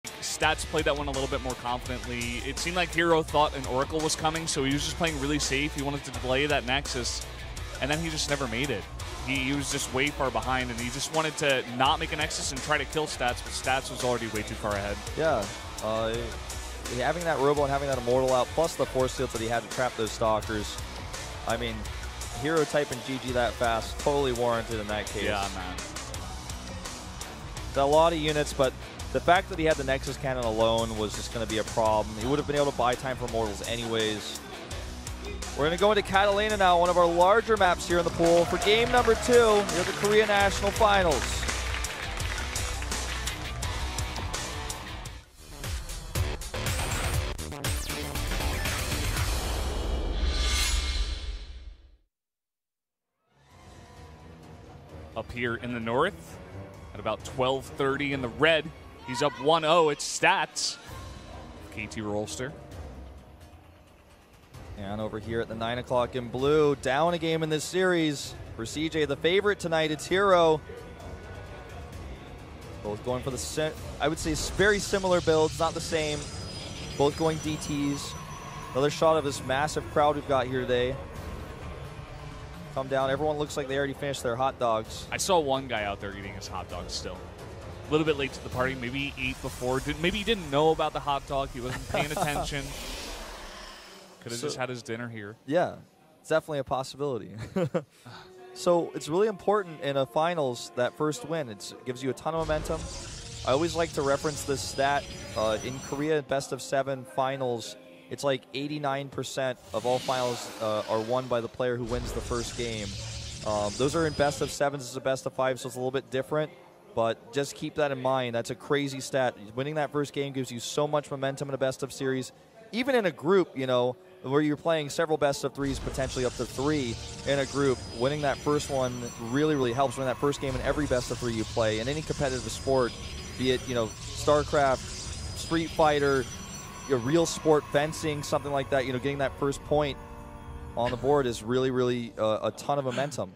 Stats played that one a little bit more confidently. It seemed like herO thought an Oracle was coming, so he was just playing really safe. He wanted to delay that Nexus, and then he just never made it. He was just way far behind, and he just wanted to not make a Nexus and try to kill Stats, but Stats was already way too far ahead. Yeah. Having that Robo and having that Immortal out, plus the Force Fields that he had to trap those Stalkers, I mean, herO typing GG that fast, totally warranted in that case. Yeah, man. A lot of units, but the fact that he had the Nexus Cannon alone was just going to be a problem. He would have been able to buy time for Immortals anyways. We're going to go into Catalina now, one of our larger maps here in the pool, for game number 2 here at the Korea National Finals. Up here in the north, at about 12:30 in the red, he's up 1-0. It's Stats. KT Rolster. And over here at the 9 o'clock in blue, down a game in this series. For CJ, the favorite tonight, it's herO. Both going for the, I would say, very similar builds, not the same. Both going DTs. Another shot of this massive crowd we've got here today. Come down. Everyone looks like they already finished their hot dogs. I saw one guy out there eating his hot dogs still. A little bit late to the party. Maybe he ate before. Maybe he didn't know about the hot dog. He wasn't paying attention. Could have just had his dinner here. Yeah, it's definitely a possibility. So it's really important in a finals, that first win. It gives you a ton of momentum. I always like to reference this stat. In Korea best of 7 finals, it's like 89% of all finals are won by the player who wins the first game. Those are in best of 7s. This is a best of 5, so it's a little bit different. But just keep that in mind. That's a crazy stat. Winning that first game gives you so much momentum in a best of series. Even in a group, you know, where you're playing several best of 3s, potentially up to 3 in a group, winning that first one really, really helps. Win that first game in every best of 3 you play. In any competitive sport, be it, you know, StarCraft, Street Fighter, your real sport, fencing, something like that, you know, getting that first point on the board is really, really a ton of momentum.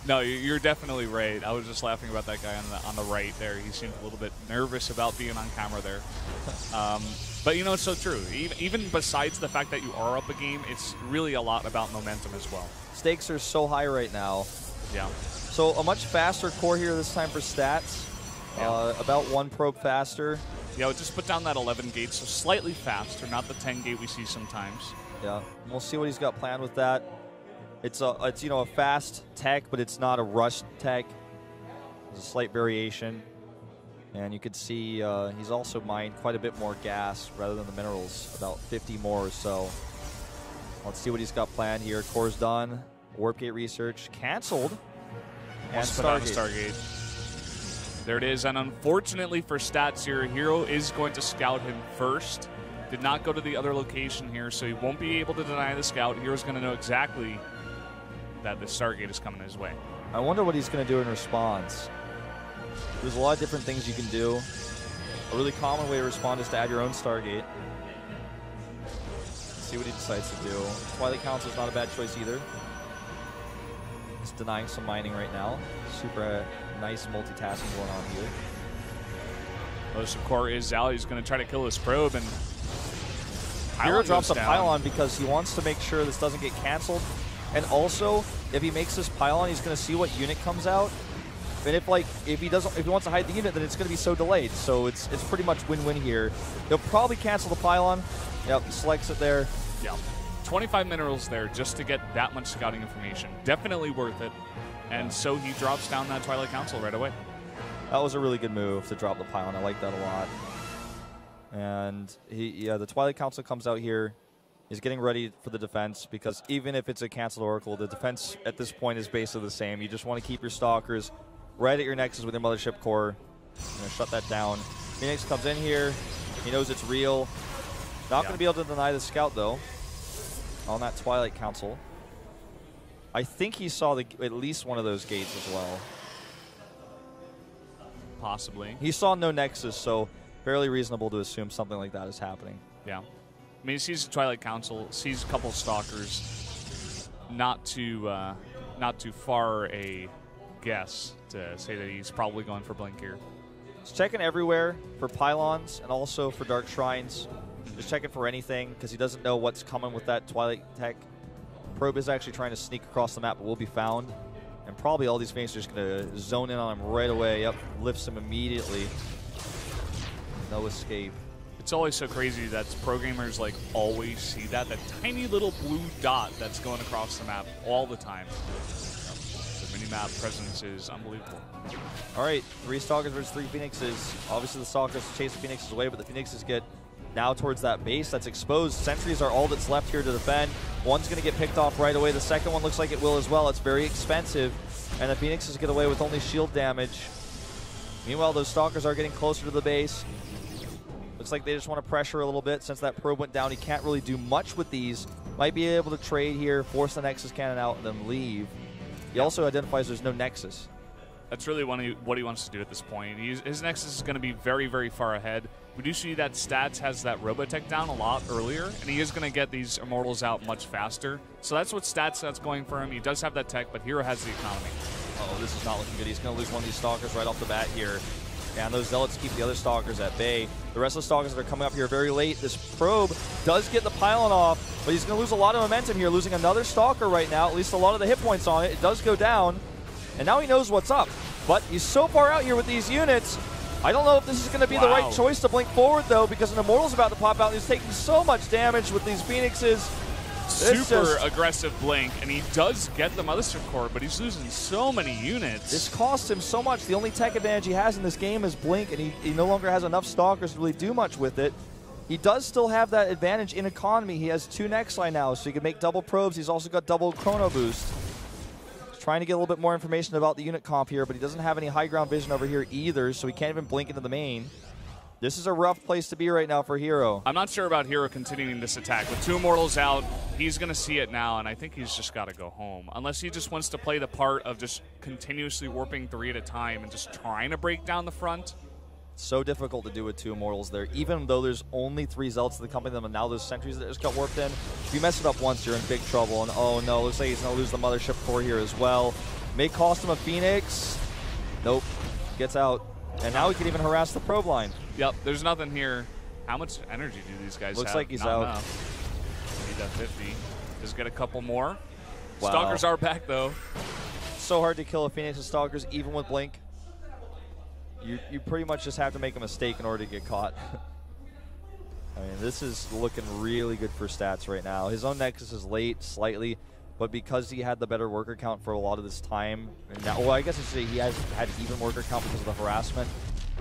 No, you're definitely right. I was just laughing about that guy on the right there. He seemed a little bit nervous about being on camera there. But, you know, it's so true. Even besides the fact that you are up a game, it's really a lot about momentum as well. Stakes are so high right now. Yeah. So a much faster core here this time for Stats. Yeah. About 1 probe faster. Yeah, we'll just put down that 11 gate, so slightly faster, not the 10 gate we see sometimes. Yeah, and we'll see what he's got planned with that. It's you know, a fast tech, but it's not a rush tech. There's a slight variation. And you can see he's also mined quite a bit more gas rather than the minerals, about 50 more or so. Let's see what he's got planned here. Core's done. Warp gate research canceled. And Stargate. There it is. And unfortunately for Stats here, herO is going to scout him first. Did not go to the other location here, so he won't be able to deny the scout. herO's going to know exactly that the Stargate is coming his way. I wonder what he's going to do in response. There's a lot of different things you can do. A really common way to respond is to add your own Stargate. Let's see what he decides to do. Twilight Council is not a bad choice either. He's denying some mining right now. Super nice multitasking going on here. Most of core is out. He's going to try to kill this probe, and herO drops a pylon because he wants to make sure this doesn't get canceled. And also, if he makes this pylon, he's going to see what unit comes out. And if he wants to hide the unit, then it's going to be so delayed. So it's pretty much win-win here. He'll probably cancel the pylon. Yep, he selects it there. Yeah, 25 minerals there just to get that much scouting information. Definitely worth it. And so he drops down that Twilight Council right away. That was a really good move to drop the pylon. I like that a lot. And the Twilight Council comes out here. He's getting ready for the defense because even if it's a canceled Oracle, the defense at this point is basically the same. You just want to keep your Stalkers right at your Nexus with your Mothership Core. I'm going to shut that down. Phoenix comes in here. He knows it's real. Not going to be able to deny the scout, though, on that Twilight Council. I think he saw at least one of those gates as well. Possibly. He saw no Nexus, so fairly reasonable to assume something like that is happening. Yeah. I mean, he sees the Twilight Council, sees a couple Stalkers. Not too far a guess to say that he's probably going for Blink here. Just checking everywhere for pylons and also for dark shrines. Just checking for anything because he doesn't know what's coming with that Twilight tech. Probe is actually trying to sneak across the map, but will be found. And probably all these Phoenix are just going to zone in on him right away. Yep, lifts him immediately. No escape. It's always so crazy that programmers like always see that tiny little blue dot that's going across the map all the time. The mini-map presence is unbelievable. All right, 3 Stalkers versus 3 Phoenixes. Obviously the Stalkers chase the Phoenixes away, but the Phoenixes get now towards that base that's exposed. Sentries are all that's left here to defend. One's going to get picked off right away. The second one looks like it will as well. It's very expensive, and the Phoenixes get away with only shield damage. Meanwhile, those Stalkers are getting closer to the base. Looks like they just want to pressure a little bit since that probe went down. He can't really do much with these. Might be able to trade here, force the Nexus cannon out, and then leave. He also identifies there's no Nexus. That's really what he wants to do at this point. His Nexus is going to be very, very far ahead. We do see that Stats has that Robotech down a lot earlier, and he is going to get these Immortals out much faster. So that's what Stats that's going for him. He does have that tech, but herO has the economy. Uh-oh, this is not looking good. He's going to lose one of these Stalkers right off the bat here. And those Zealots keep the other Stalkers at bay. The rest of the Stalkers that are coming up here very late. This probe does get the pylon off, but he's going to lose a lot of momentum here, losing another Stalker right now, at least a lot of the hit points on it. It does go down, and now he knows what's up. But he's so far out here with these units. I don't know if this is going to be the right choice to blink forward, though, because an Immortal's about to pop out, and he's taking so much damage with these Phoenixes. Super aggressive blink, and he does get the Mothership Core, but he's losing so many units. This costs him so much. The only tech advantage he has in this game is blink, and he no longer has enough Stalkers to really do much with it. He does still have that advantage in economy. He has 2 Nexi now, so he can make double probes. He's also got double Chrono Boost. He's trying to get a little bit more information about the unit comp here, but he doesn't have any high ground vision over here either, so he can't even blink into the main. This is a rough place to be right now for herO. I'm not sure about herO continuing this attack. With 2 Immortals out, he's going to see it now, and I think he's just got to go home. Unless he just wants to play the part of just continuously warping 3 at a time and just trying to break down the front. So difficult to do with 2 Immortals there, even though there's only 3 Zealots that accompany them, and now those Sentries that just got warped in. If you mess it up once, you're in big trouble, and oh no, looks like he's going to lose the Mothership Core here as well. May cost him a Phoenix. Nope, gets out. And now he can even harass the probe line. Yep, there's nothing here. How much energy do these guys have? Looks like he's Not out. Enough. Need that 50. Just get a couple more. Wow. Stalkers are back, though. So hard to kill a Phoenix with Stalkers, even with Blink. You pretty much just have to make a mistake in order to get caught. I mean, this is looking really good for Stats right now. His own Nexus is late, slightly, but because he had the better worker count for a lot of this time, and now, well, I guess I should say he has had even worker count because of the harassment.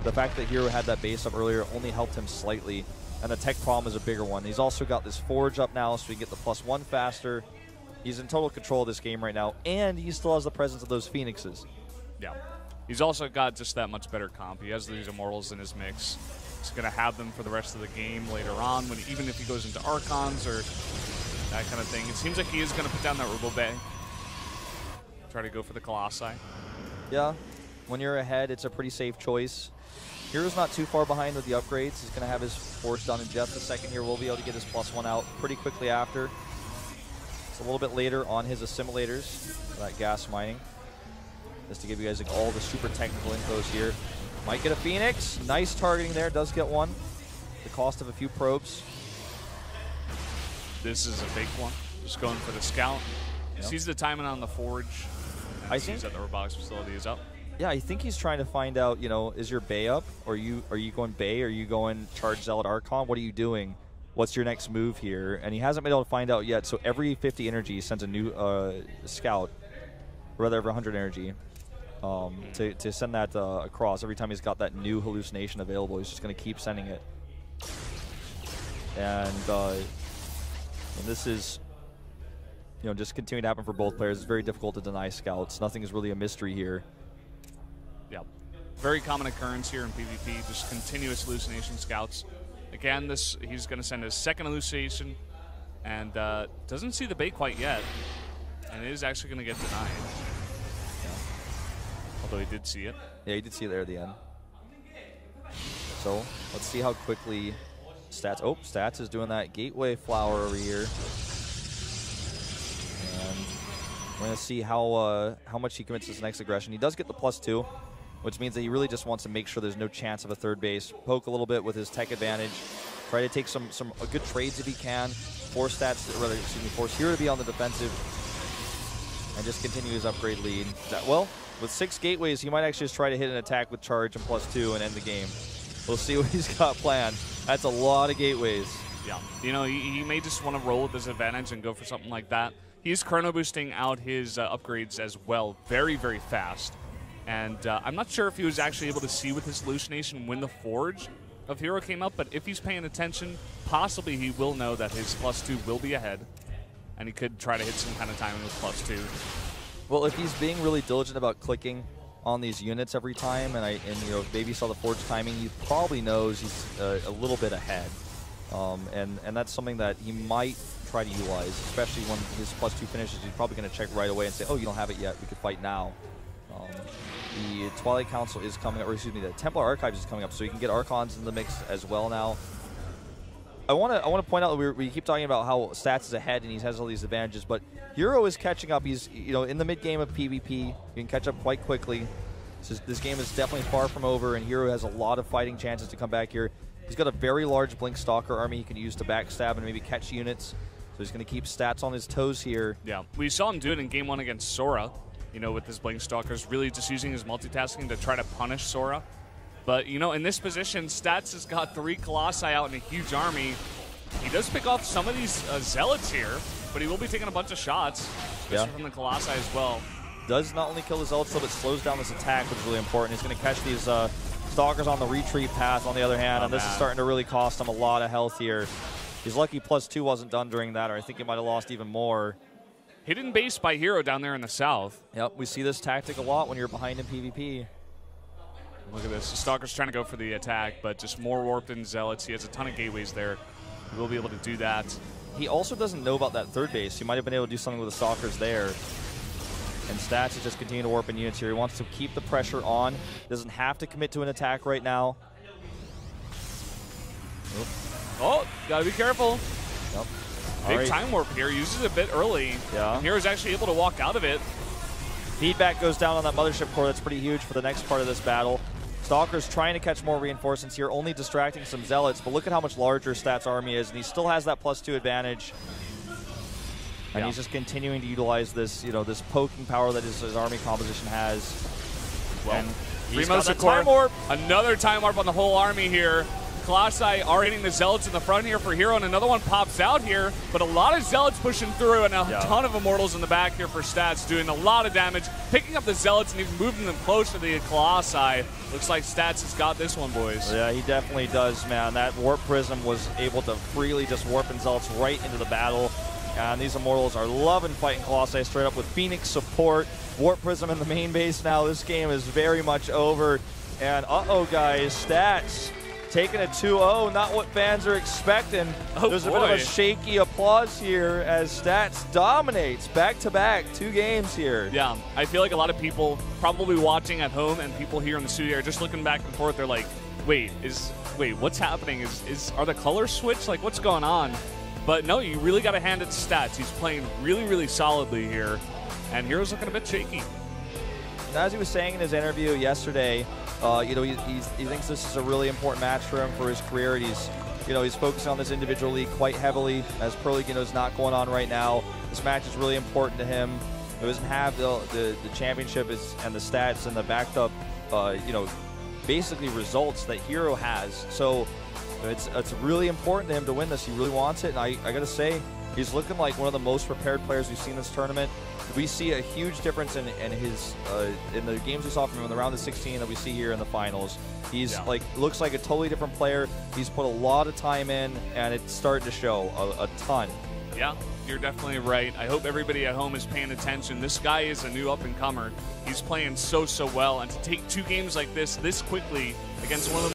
The fact that herO had that base up earlier only helped him slightly, and the tech problem is a bigger one. He's also got this Forge up now, so he can get the +1 faster. He's in total control of this game right now, and he still has the presence of those Phoenixes. Yeah. He's also got just that much better comp. He has these Immortals in his mix. He's going to have them for the rest of the game later on, even if he goes into Archons or that kind of thing. It seems like he is going to put down that Ruble Bay. Try to go for the Colossi. Yeah, when you're ahead, it's a pretty safe choice. herO's not too far behind with the upgrades. He's going to have his Forge done in just a second here. We'll be able to get his +1 out pretty quickly after. It's a little bit later on his assimilators for that gas mining. Just to give you guys like, all the super technical infos here. Might get a Phoenix. Nice targeting there. Does get one. The cost of a few probes. This is a big one. Just going for the Scout. Yep. Sees the timing on the Forge. I sees that the robotics facility is up. Yeah, I think he's trying to find out, you know, is your Bay up? Or are you going Bay? Are you going Charge Zealot Archon? What are you doing? What's your next move here? And he hasn't been able to find out yet. So every 50 energy he sends a new Scout. Or rather, every 100 energy. To send that across. Every time he's got that new hallucination available, he's just going to keep sending it. And this is, you know, just continuing to happen for both players. It's very difficult to deny Scouts. Nothing is really a mystery here. Yeah. Very common occurrence here in PvP, just continuous hallucination Scouts. Again, he's going to send his second hallucination, and doesn't see the bait quite yet, and it is actually going to get denied. Although he did see it. Yeah, he did see it there at the end. So let's see how quickly Stats. Oh, Stats is doing that gateway flower over here. And we're going to see how much he commits to his next aggression. He does get the +2. which means that he really just wants to make sure there's no chance of a third base. Poke a little bit with his tech advantage. Try to take some good trades if he can. Force herO to be on the defensive. And just continue his upgrade lead. Well, with 6 gateways, he might actually just try to hit an attack with charge and +2 and end the game. We'll see what he's got planned. That's a lot of gateways. Yeah, you know, he may just want to roll with his advantage and go for something like that. He's chrono boosting out his upgrades as well very, very fast. And I'm not sure if he was actually able to see with his hallucination when the Forge of herO came up, but if he's paying attention, possibly he will know that his +2 will be ahead. And he could try to hit some kind of timing with +2. Well, if he's being really diligent about clicking on these units every time, and you know, maybe saw the Forge timing, he probably knows he's a little bit ahead. And that's something that he might try to utilize, especially when his +2 finishes. He's probably going to check right away and say, oh, you don't have it yet, we could fight now. The Twilight Council is coming up, or excuse me, the Templar Archives is coming up, so you can get Archons in the mix as well now. I want to point out that we keep talking about how Stats is ahead and he has all these advantages, but herO is catching up. He's, you know, in the mid game of PvP. You can catch up quite quickly. This game is definitely far from over, and herO has a lot of fighting chances to come back here. He's got a very large Blink Stalker army he can use to backstab and maybe catch units. So he's going to keep Stats on his toes here. Yeah, we saw him do it in Game 1 against Sora, you know, with his Blink Stalkers, really just using his multitasking to try to punish Sora. But, you know, in this position, Stats has got 3 Colossi out in a huge army. He does pick off some of these Zealots here, but he will be taking a bunch of shots, especially from the Colossi as well. Does not only kill the Zealots, though, but slows down this attack, which is really important. He's going to catch these Stalkers on the retreat path, on the other hand, and this is starting to really cost him a lot of health here. He's lucky +2 wasn't done during that, or I think he might have lost even more. Hidden base by herO down there in the south. Yep, we see this tactic a lot when you're behind in PvP. Look at this. The Stalker's trying to go for the attack, but just more warped in Zealots. He has a ton of gateways there. He will be able to do that. He also doesn't know about that third base. He might have been able to do something with the Stalkers there. And Stats is just continuing to warp in units here. He wants to keep the pressure on. Doesn't have to commit to an attack right now. Oop. Oh, gotta be careful. Yep. Big time warp here. Uses it a bit early. Yeah. And herO's actually able to walk out of it. Feedback goes down on that Mothership core. That's pretty huge for the next part of this battle. Stalker's trying to catch more reinforcements here, only distracting some Zealots, but look at how much larger Stats' army is, and he still has that +2 advantage. And he's just continuing to utilize this, you know, this poking power that his army composition has. Well, and he's got that time warp. warp. Another time warp on the whole army here. Colossi are hitting the Zealots in the front here for herO, and another one pops out here, but a lot of Zealots pushing through, and a ton of Immortals in the back here for Stats, doing a lot of damage, picking up the Zealots and even moving them close to the Colossi. Looks like Stats has got this one, boys. Yeah, he definitely does, man. That Warp Prism was able to freely just warp in Zealots right into the battle, and these Immortals are loving fighting Colossi straight up with Phoenix support. Warp Prism in the main base now. This game is very much over, and uh-oh, guys, Stats taking a 2-0, not what fans are expecting. There's a bit of a shaky applause here as Stats dominates back-to-back 2 games here. Yeah, I feel like a lot of people probably watching at home and people here in the studio are just looking back and forth. They're like, wait, what's happening? Are the colors switched? Like, what's going on? But no, you really got to hand it to Stats. He's playing really, really solidly here, and herO's looking a bit shaky. As he was saying in his interview yesterday, you know, he thinks this is a really important match for him for his career, and he's focusing on this individual league quite heavily, as Pro League, you know, is not going on right now. This match is really important to him. He doesn't have the championship and the stats and the backed up, you know, basically results that herO has. So it's really important to him to win this. He really wants it, and I got to say, he's looking like one of the most prepared players we've seen this tournament. We see a huge difference in the games we saw from him in the round of 16 that we see here in the finals. He's looks like a totally different player. He's put a lot of time in, and it's starting to show a ton. Yeah, you're definitely right. I hope everybody at home is paying attention. This guy is a new up-and-comer. He's playing so well, and to take 2 games like this quickly against one of the